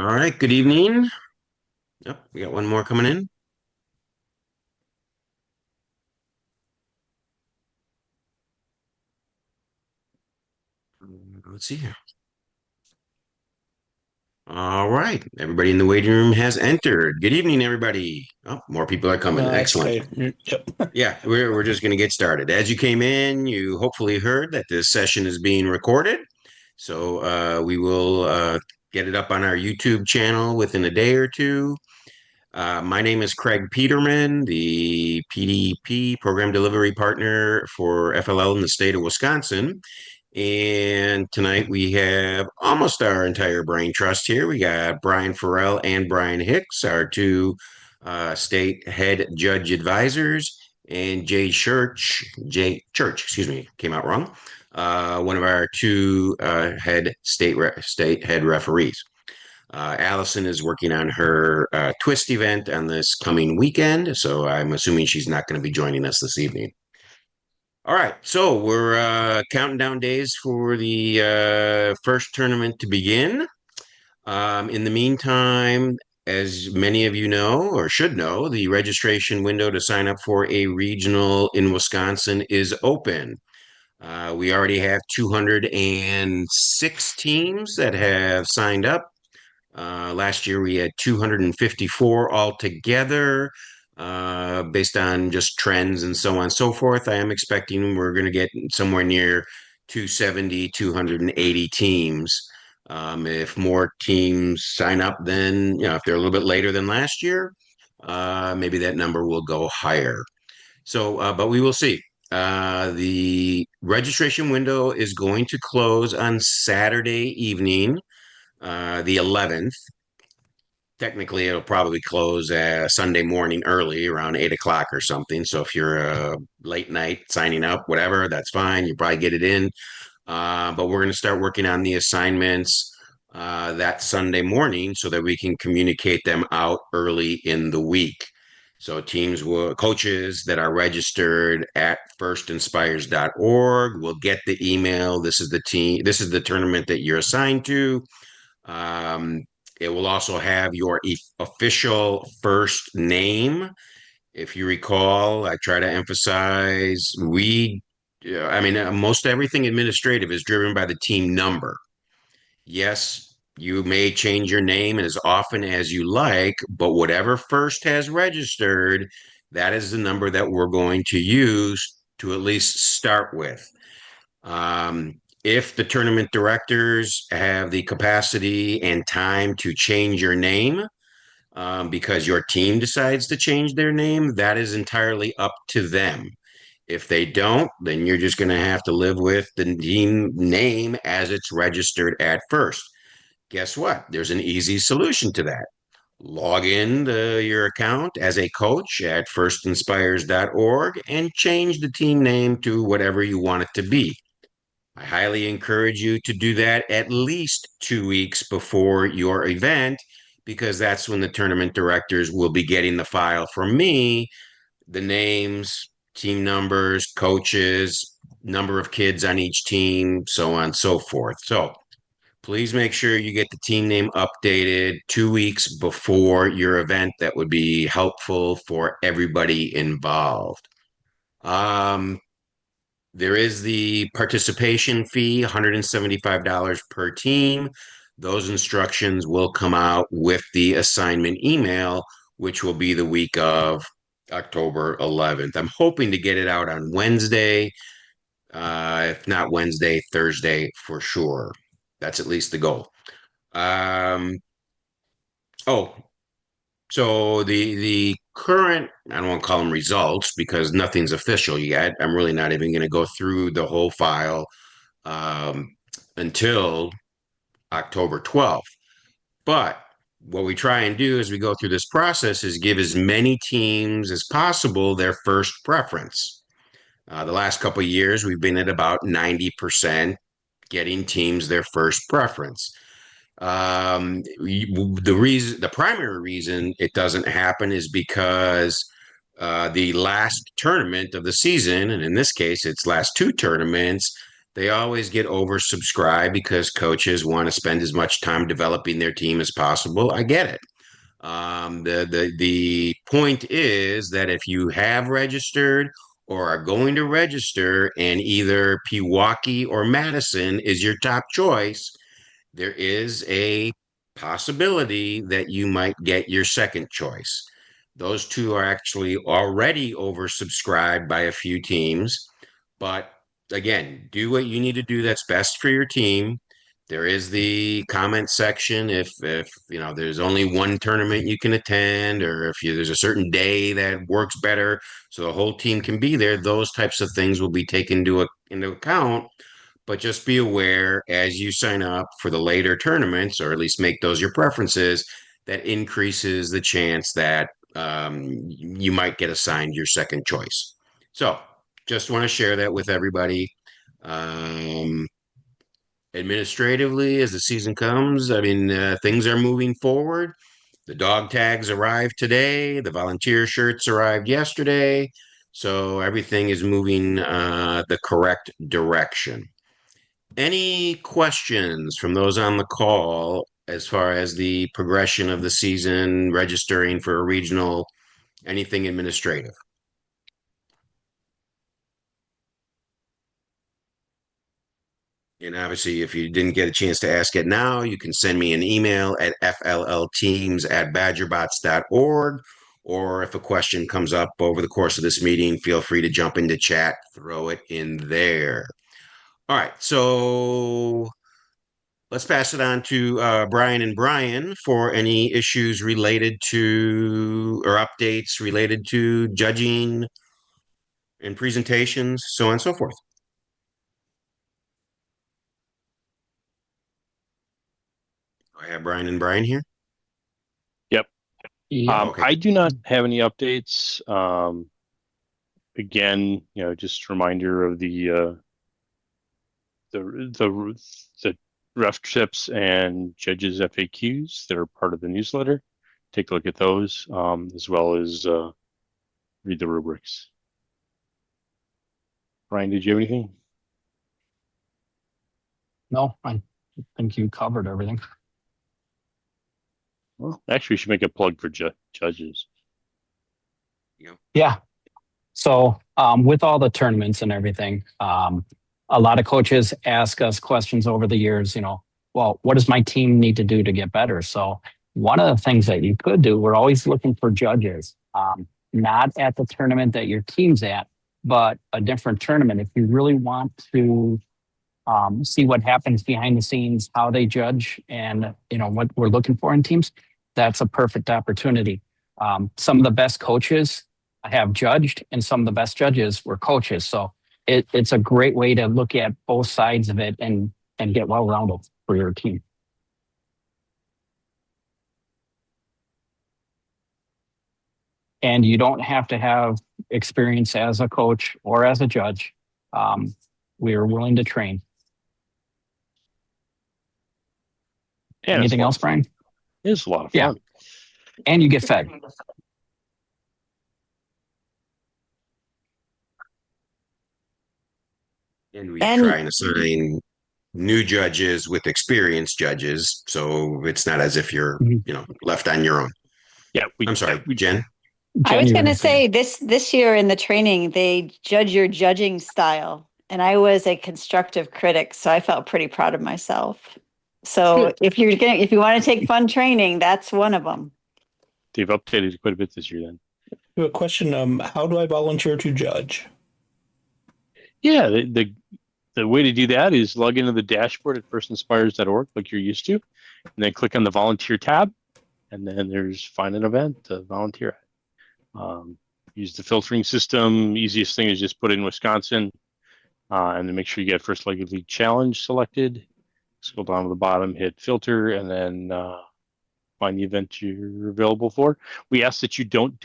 All right, good evening. Yep, we got one more coming in. Let's see here. All right, everybody in the waiting room has entered. Good evening, everybody. Oh, more people are coming. That's Excellent. great. Yep. Yeah, we're just going to get started. As you came in, you hopefully heard that this session is being recorded. So we will get it up on our YouTube channel within a day or two. My name is Craig Peterman, the PDP Program Delivery Partner for FLL in the state of Wisconsin. And tonight we have almost our entire brain trust here. We got Brian Farrell and Brian Hicks, our two state head judge advisors, and Jay Church, excuse me, came out wrong. One of our two head state head referees. Allison is working on her twist event on this coming weekend, so I'm assuming she's not going to be joining us this evening. All right, so we're counting down days for the first tournament to begin. In the meantime, as many of you know or should know, the registration window to sign up for a regional in Wisconsin is open. We already have 206 teams that have signed up. Last year we had 254 altogether, based on just trends and so on and so forth. I am expecting we're going to get somewhere near 270, 280 teams. If more teams sign up, then, if they're a little bit later than last year, maybe that number will go higher. So, but we will see. The registration window is going to close on Saturday evening, the 11th. Technically, it'll probably close Sunday morning early around 8 o'clock or something. So if you're late night signing up, whatever, that's fine. You probably get it in. But we're going to start working on the assignments that Sunday morning so that we can communicate them out early in the week. So coaches that are registered at firstinspires.org will get the email. This is the team. This is the tournament that you're assigned to. Um, it will also have your official first name. If you recall, I try to emphasize most everything administrative is driven by the team number. Yes, you may change your name as often as you like, but whatever first has registered, that is the number that we're going to use to at least start with. If the tournament directors have the capacity and time to change your name, because your team decides to change their name, that is entirely up to them. If they don't, then you're just going to have to live with the team name as it's registered at first. Guess what? There's an easy solution to that. Log in your account as a coach at firstinspires.org and change the team name to whatever you want it to be. I highly encourage you to do that at least 2 weeks before your event, because that's when the tournament directors will be getting the file from me, the names, team numbers, coaches, number of kids on each team, so on and so forth. So please make sure you get the team name updated 2 weeks before your event. That would be helpful for everybody involved. Um, there is the participation fee, $175 per team. Those instructions will come out with the assignment email, which will be the week of October 11th. I'm hoping to get it out on Wednesday. If not Wednesday, Thursday for sure. That's at least the goal. Um, oh, so the current, I don't want to call them results because nothing's official yet. I'm really not even going to go through the whole file um, until October 12th. But what we try and do as we go through this process is give as many teams as possible their first preference. The last couple of years, we've been at about 90% getting teams their first preference. The primary reason it doesn't happen is because the last tournament of the season, and in this case, it's last two tournaments, They always get oversubscribed because coaches want to spend as much time developing their team as possible. I get it. The point is that if you have registered or are going to register, and either Pewaukee or Madison is your top choice, there is a possibility that you might get your second choice. Those two are actually already oversubscribed by a few teams, but again, do what you need to do that's best for your team. There is the comment section if there's only one tournament you can attend, or if there's a certain day that works better so the whole team can be there. Those types of things will be taken into account, but just be aware as you sign up for the later tournaments, or at least make those your preferences, that increases the chance that you might get assigned your second choice. So just want to share that with everybody. Um, Administratively, as the season comes, I mean, things are moving forward. The dog tags arrived today. The volunteer shirts arrived yesterday. So everything is moving the correct direction. Any questions from those on the call as far as the progression of the season, registering for a regional, anything administrative? And obviously, if you didn't get a chance to ask it now, you can send me an email at fllteams@badgerbots.org. Or if a question comes up over the course of this meeting, feel free to jump into chat, throw it in there. All right, so let's pass it on to Brian and Brian for any issues related to, or updates related to judging and presentations, so on and so forth. I have Brian and Brian here. Yep. Yeah. Okay. I do not have any updates. Again, just a reminder of the ref tips and judges FAQs that are part of the newsletter. Take a look at those, as well as read the rubrics. Brian, did you have anything? No, I think you covered everything. Well, actually, we should make a plug for judges. Yeah. So with all the tournaments and everything, a lot of coaches ask us questions over the years, well, what does my team need to do to get better? So one of the things that you could do, we're always looking for judges, not at the tournament that your team's at, but a different tournament. If you really want to see what happens behind the scenes, how they judge, and what we're looking for in teams, that's a perfect opportunity. Some of the best coaches have judged, and some of the best judges were coaches. So it's a great way to look at both sides of it and get well-rounded for your team. And you don't have to have experience as a coach or as a judge. We are willing to train. Yeah, Anything else, Brian? It's a lot of fun. Yeah. And you get fed. And we try and assign new judges with experienced judges, so it's not as if you're, left on your own. Yeah. I'm sorry, Jen? I was going to say this year in the training, they judge your judging style. And I was a constructive critic, so I felt pretty proud of myself. So if you want to take fun training, that's one of them. They've updated quite a bit this year then. A question, how do I volunteer to judge? Yeah, the way to do that is log into the dashboard at firstinspires.org like you're used to, and then click on the volunteer tab, and then there's find an event to volunteer at. Use the filtering system. Easiest thing is just put in Wisconsin, and then make sure you get First League League Challenge selected. Scroll down to the bottom, hit filter, and then find the event you're available for. We ask that you don't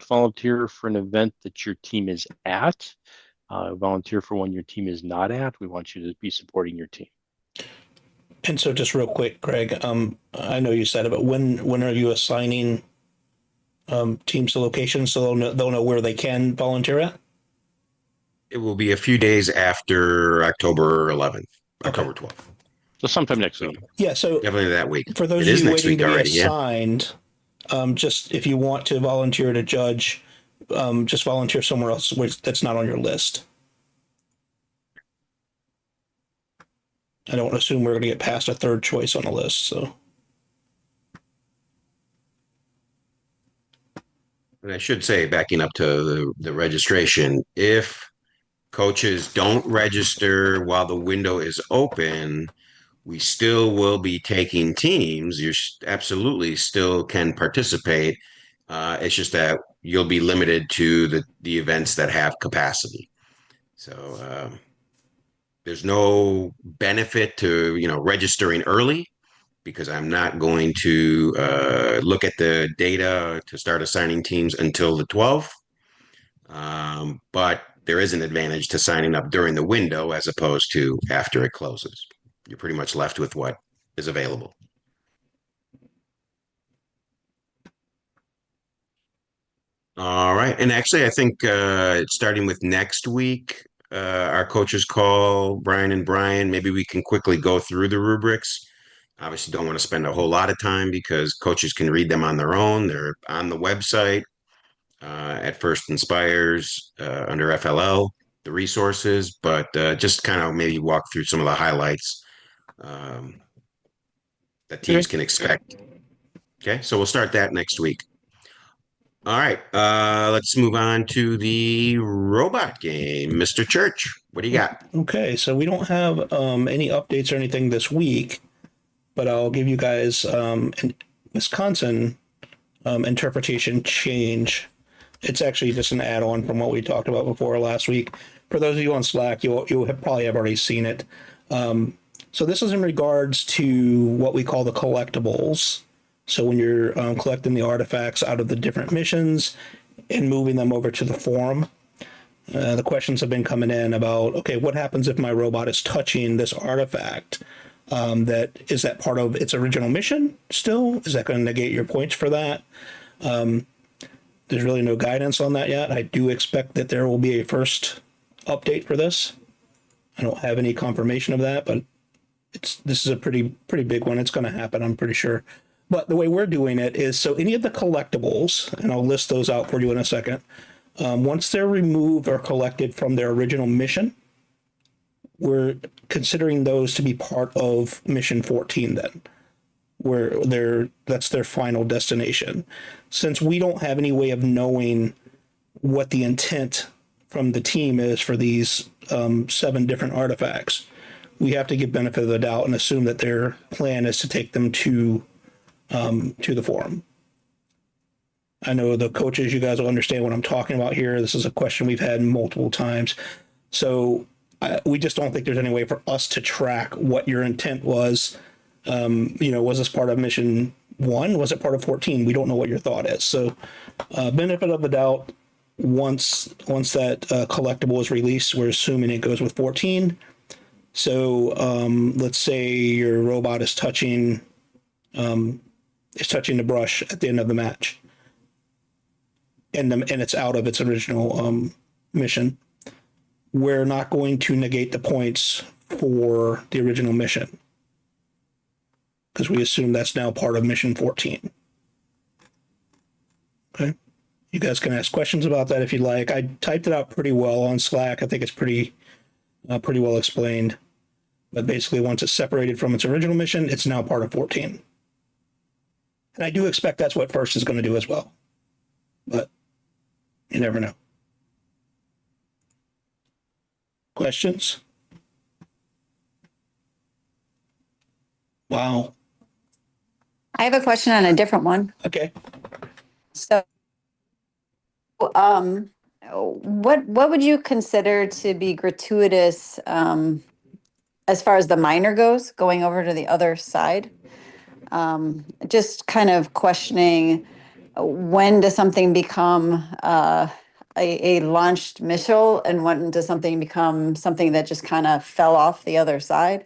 volunteer for an event that your team is at. Volunteer for one your team is not at. We want you to be supporting your team. And so just real quick, Greg, I know you said it, but when are you assigning teams to locations so they'll know where they can volunteer at? It will be a few days after October 11th, Okay. October 12th. So sometime next So week. Yeah. So definitely that week. for those It of is you next waiting week to be already. Yeah. assigned, just if you want to volunteer to judge, just volunteer somewhere else that's not on your list. I don't assume we're going to get past a third choice on the list. So And I should say, backing up to the registration, if coaches don't register while the window is open, we still will be taking teams. You absolutely still can participate. It's just that you'll be limited to the events that have capacity. So there's no benefit to registering early because I'm not going to look at the data to start assigning teams until the 12th. But there is an advantage to signing up during the window as opposed to after it closes. You're pretty much left with what is available. All right. And actually, I think starting with next week, our coaches call, Brian and Brian, maybe we can quickly go through the rubrics. Obviously, don't want to spend a whole lot of time because coaches can read them on their own. They're on the website at First Inspires under FLL, the resources, but just kind of maybe walk through some of the highlights um, that teams Okay. can expect. Okay, so we'll start that next week. All right, let's move on to the robot game. Mr. Church, what do you got? okay, so we don't have any updates or anything this week, but I'll give you guys an Wisconsin interpretation change. It's actually just an add-on from what we talked about before last week. For those of you on Slack, you'll probably have already seen it. So this is in regards to what we call the collectibles. So when you're collecting the artifacts out of the different missions and moving them over to the forum, the questions have been coming in about, okay, what happens if my robot is touching this artifact? Is that part of its original mission still? Is that going to negate your points for that? There's really no guidance on that yet. I do expect that there will be a first update for this. I don't have any confirmation of that, but this is a pretty big one. It's going to happen, I'm pretty sure. But the way we're doing it is, so any of the collectibles, and I'll list those out for you in a second, once they're removed or collected from their original mission, we're considering those to be part of mission 14 then, where that's their final destination. Since we don't have any way of knowing what the intent from the team is for these 7 different artifacts, we have to give benefit of the doubt and assume that their plan is to take them to the forum. I know the coaches, you guys will understand what I'm talking about here. This is a question we've had multiple times. So we just don't think there's any way for us to track what your intent was. Was this part of mission 1? Was it part of 14? We don't know what your thought is. So benefit of the doubt, once that collectible is released, we're assuming it goes with 14. So let's say your robot is touching the brush at the end of the match, and it's out of its original mission. We're not going to negate the points for the original mission because we assume that's now part of mission 14. Okay. You guys can ask questions about that if you'd like. I typed it out pretty well on Slack. I think it's pretty well explained. But basically, once it's separated from its original mission, it's now part of 14. And I do expect that's what First is going to do as well. But you never know. Questions? Wow. I have a question on a different one. Okay. So, what would you consider to be gratuitous, as far as the minor goes, going over to the other side? Just kind of questioning, when does something become a launched missile, and when does something become something that just kind of fell off the other side?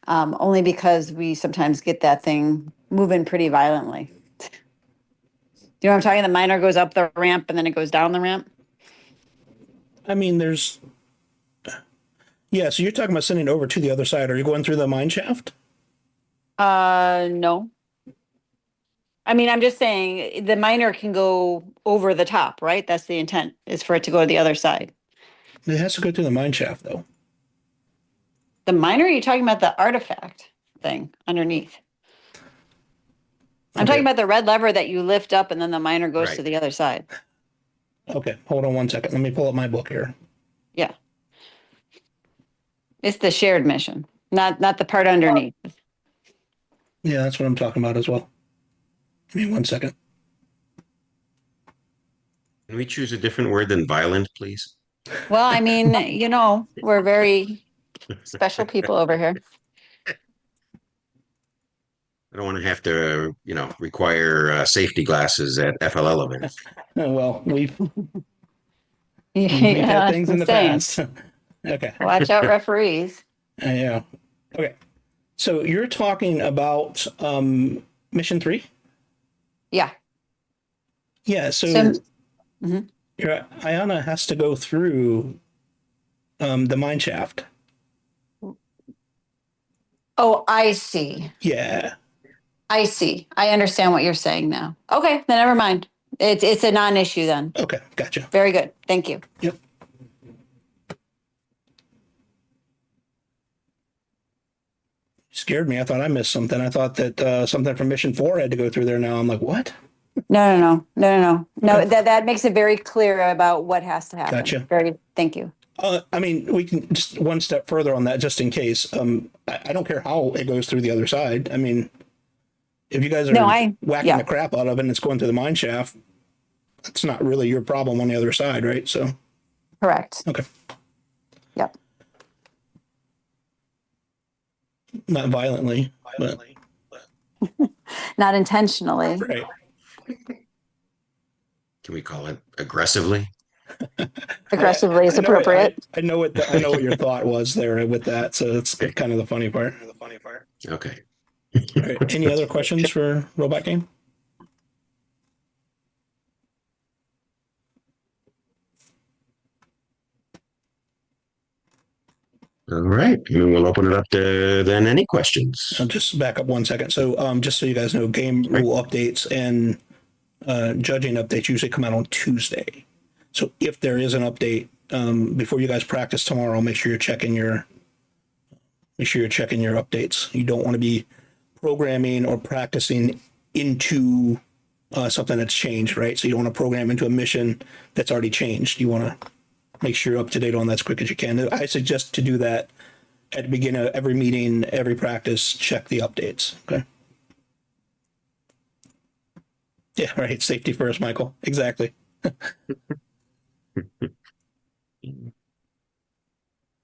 Only because we sometimes get that thing moving pretty violently. Do you know what I'm talking? The minor goes up the ramp and then it goes down the ramp. I mean, there's Yeah, so you're talking about sending it over to the other side. Are you going through the mine shaft? No. I mean, I'm just saying the miner can go over the top, right? That's the intent, is for it to go to the other side. It has to go through the mine shaft, though. The miner, you're talking about the artifact thing underneath. I'm Okay. talking about the red lever that you lift up and then the miner goes Right. to the other side. Okay, hold on one second. Let me pull up my book here. Yeah. It's the shared mission, not the part underneath. Yeah, that's what I'm talking about as well. Give me 1 second. Can we choose a different word than violent, please? Well, I mean, we're very special people over here. I don't want to have to, require safety glasses at FLL events. Well, we've Yeah, had things in the same. past. Okay. Watch out, referees. Yeah. Okay. So you're talking about mission 3? Yeah. Yeah. So, Mhm. your Ayana has to go through the mine shaft. Oh, I see. Yeah. I see. I understand what you're saying now. Okay, then never mind. It's a non-issue then. Okay. Gotcha. Very good. Thank you. Yep. Scared me. I thought I missed something. I thought that something from mission 4 had to go through there. Now I'm like, what? No. No, that makes it very clear about what has to happen. Gotcha. Thank you. I mean, we can just one step further on that, just in case. I don't care how it goes through the other side. I mean, if you guys are whacking yeah. the crap out of it and it's going through the mine shaft, that's not really your problem on the other side, right? So, Correct. okay. Yep. Not violently, but Not intentionally. right. Can we call it aggressively? Aggressively is I know appropriate. I know what your thought was there with that. So it's kind of the funny part. Okay. All right. Any other questions for Robot Game? All right. We'll open it up to then any questions. I'll just back up 1 second. So, just so you guys know, game rule updates and judging updates usually come out on Tuesday. So, if there is an update before you guys practice tomorrow, make sure you're checking your updates. You don't want to be programming or practicing into something that's changed, right? So you don't want to program into a mission that's already changed. You want to make sure you're up to date on that as quick as you can. I suggest to do that at the beginning of every meeting, every practice, check the updates. Okay. Yeah, right. Safety first, Michael. Exactly.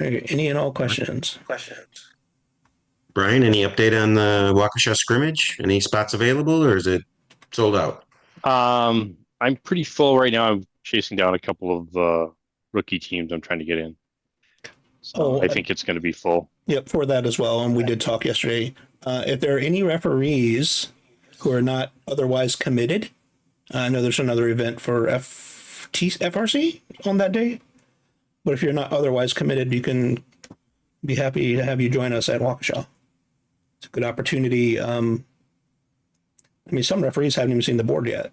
Okay, any and all questions? Brian, any update on the Waukesha scrimmage? Any spots available or is it sold out? I'm pretty full right now. I'm chasing down a couple of rookie teams I'm trying to get in. So I think it's going to be full. Yep, for that as well. And we did talk yesterday. If there are any referees who are not otherwise committed, I know there's another event for FRC on that day. But if you're not otherwise committed, you can be happy to have you join us at Waukesha. It's a good opportunity. I mean, some referees haven't even seen the board yet.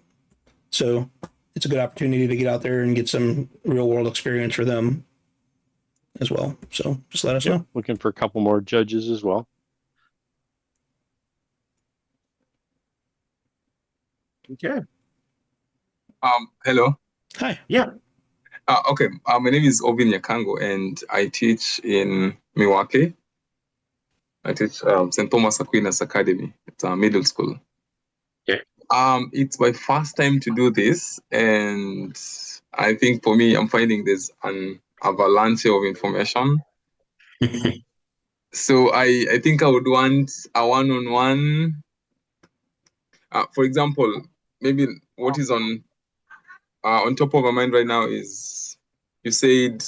So it's a good opportunity to get out there and get some real world experience for them as well. So just let us know. Looking for a couple more judges as well. Okay. Hello. Hi. Yeah. Okay. My name is Obin Yakango, and I teach in Milwaukee. I teach St. Thomas Aquinas Academy. It's a middle school. Okay. It's my first time to do this, and I think for me, I'm finding there's an avalanche of information. So I think I would want a one-on-one. For example, maybe what is on top of my mind right now is you said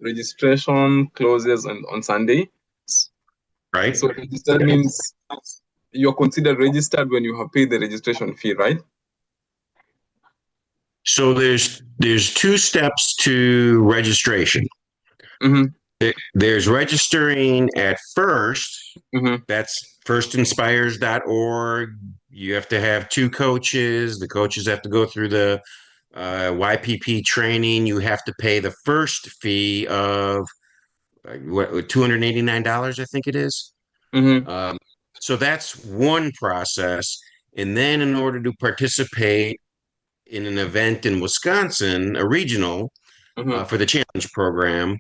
registration closes on Sunday. Right. So that means you're considered registered when you have paid the registration fee, right? So there's two steps to registration. Mm-hmm. There's registering at first. Mm-hmm. That's firstinspires.org. You have to have two coaches. The coaches have to go through the YPP training. You have to pay the first fee of what, $289, I think it is. Mm-hmm. So that's one process. And then in order to participate in an event in Wisconsin, a regional, Mm-hmm. for the challenge program,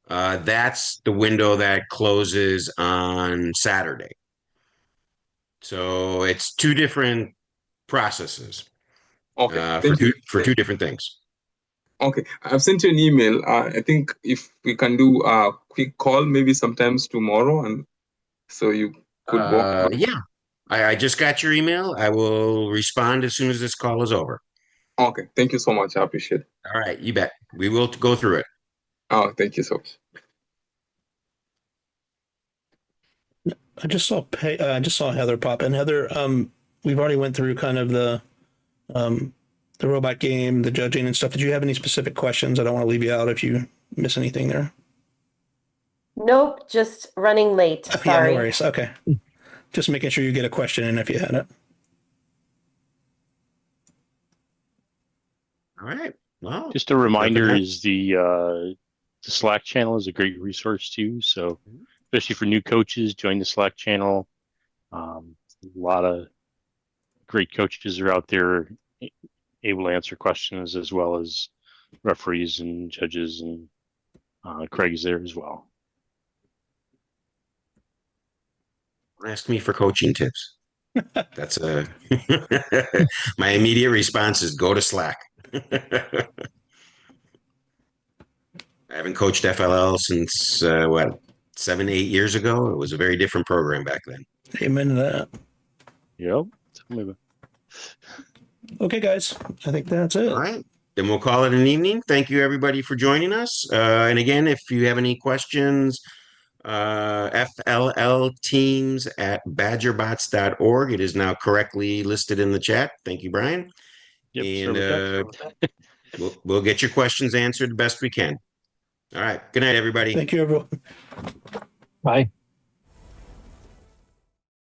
that's the window that closes on Saturday. So it's two different processes Okay. for Thank you. two different things. Okay, I've sent you an email. I think if we can do a quick call, maybe sometimes tomorrow, and so you could walk. Yeah, I just got your email. I will respond as soon as this call is over. Okay, thank you so much. I appreciate it. All right, you bet. We will go through it. Oh, thank you so much. I just saw Heather pop in. Heather, we've already went through kind of the robot game, the judging and stuff. Did you have any specific questions? I don't want to leave you out if you miss anything there. Nope, just running late. Yeah, no Sorry. worries. Okay. Just making sure you get a question in if you had it. All right. Well, Just a reminder Nothing is the Slack channel is a great resource too. So especially for new coaches, join the Slack channel. A lot of great coaches are out there able to answer questions, as well as referees and judges, and Craig's there as well. ask me for coaching tips. That's my immediate response is go to Slack. I haven't coached FLL since 7, 8 years ago. It was a very different program back then. Amen to that. Yep. Tell me about- Okay, guys. I think that's it. All right. Then we'll call it an evening. Thank you, everybody, for joining us. And again, if you have any questions, FLLteams@badgerbots.org. It is now correctly listed in the chat. Thank you, Brian. Yep. And sorry about that. we'll get your questions answered the best we can. All right. Good night, everybody. Thank you, everyone. Bye.